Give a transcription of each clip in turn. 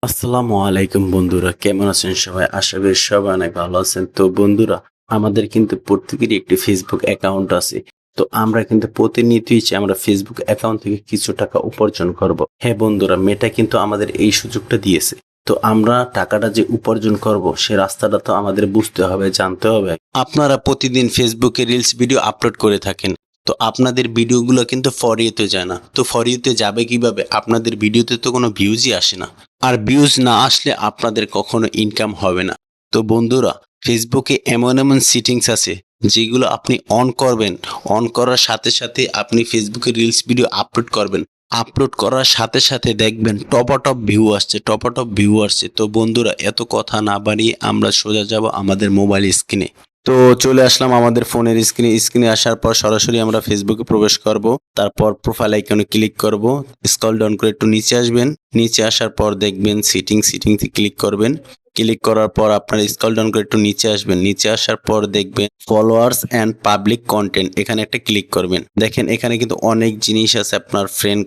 আসসালামু আলাইকুম বন্ধুরা, কেমন আছেন সবাই? আশা করি সবাই অনেক ভালো আছেন। তো বন্ধুরা, আমাদের কিন্তু প্রত্যেকেরই একটি ফেসবুক অ্যাকাউন্ট আছে। তো আমরা কিন্তু প্রতিনিয়তই চাই আমরা ফেসবুক অ্যাকাউন্ট থেকে কিছু টাকা উপার্জন করব। হ্যাঁ বন্ধুরা, মেটা কিন্তু আমাদের এই সুযোগটা দিয়েছে। তো আমরা টাকাটা যে উপার্জন করব সে রাস্তাটা তো আমাদের বুঝতে হবে, জানতে হবে। আপনারা প্রতিদিন ফেসবুকে রিলস ভিডিও আপলোড করে থাকেন। তো আপনাদের ভিডিওগুলো কিন্তু ফর ইউতে যায় না। তো ফর ইউতে যাবে কিভাবে? আপনাদের ভিডিওতে তো কোনো ভিউজই আসে না। আর ভিউজ না আসলে আপনাদের কখনো ইনকাম হবে না। তো বন্ধুরা, ফেসবুকে এমন এমন সেটিংস আছে যেগুলো আপনি অন করবেন। অন করার সাথে সাথে আপনি ফেসবুকে রিলস ভিডিও আপলোড করবেন। আপলোড করার সাথে সাথে দেখবেন টপাটপ ভিউ আসছে, টপাটপ ভিউ আসছে। তো বন্ধুরা, এত কথা না বাড়িয়ে আমরা সোজা যাব আমাদের মোবাইল স্ক্রিনে। তো চলে আসলাম আমাদের ফোনের স্ক্রিনে আসার পর সরাসরি আমরা ফেসবুকে প্রবেশ করব। তারপর প্রোফাইল আইকনে ক্লিক করব। স্ক্রল ডাউন করে একটু নিচে আসবেন। নিচে আসার পর দেখবেন সেটিংসে ক্লিক করবেন। ক্লিক করার পর আপনারা স্ক্রল ডাউন করে একটু নিচে আসবেন। নিচে আসার পর দেখবেন ফলোয়ার্স অ্যান্ড পাবলিক কন্টেন্ট, এখানে একটা ক্লিক করবেন। দেখেন এখানে কিন্তু অনেক জিনিস আছে, আপনার ফ্রেন্ড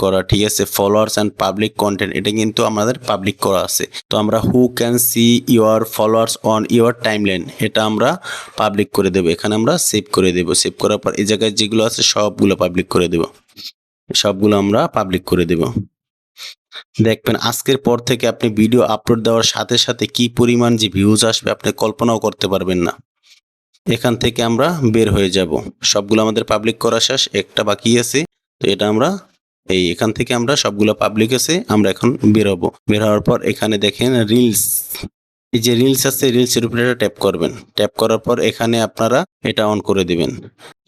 করা, ঠিক আছে। ফলোয়ার্স অ্যান্ড পাবলিক কন্টেন্ট, এটা কিন্তু আমাদের পাবলিক করা আছে। তো আমরা who can see your followers on your timeline, এটা আমরা পাবলিক করে দেবো। এখানে আমরা সেভ করে দেবো। সেভ করার পর এই জায়গায় যেগুলো আছে সবগুলো পাবলিক করে দেবো। সবগুলো আমরা পাবলিক করে দেবো। দেখবেন আজকের পর থেকে আপনি ভিডিও আপলোড দেওয়ার সাথে সাথে কি পরিমাণ যে ভিউজ আসবে আপনি কল্পনাও করতে পারবেন না। এখান থেকে আমরা বের হয়ে যাব। সবগুলো আমাদের পাবলিক করা শেষ, একটা বাকি আছে। তো এটা আমরা এখান থেকে আমরা সবগুলো পাবলিক আছে, আমরা এখন বের হবো। বের হওয়ার পর এখানে দেখেন রিলস, এই যে রিলস আছে, রিলসের উপরে এটা ট্যাপ করবেন। ট্যাপ করার পর এখানে আপনারা এটা অন করে দিবেন।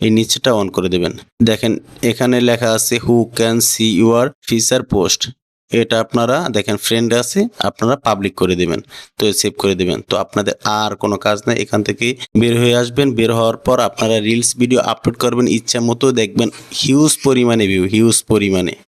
এই নিচেটা অন করে দিবেন। দেখেন এখানে লেখা আছে who can see your feature post, এটা আপনারা দেখেন ফ্রেন্ড আছে, আপনারা পাবলিক করে দিবেন। তো সেভ করে দিবেন। তো আপনাদের আর কোনো কাজ নাই, এখান থেকে বের হয়ে আসবেন। বের হওয়ার পর আপনারা রিলস ভিডিও আপলোড করবেন ইচ্ছা মতো, দেখবেন হিউজ পরিমাণে ভিউ, হিউজ পরিমাণে।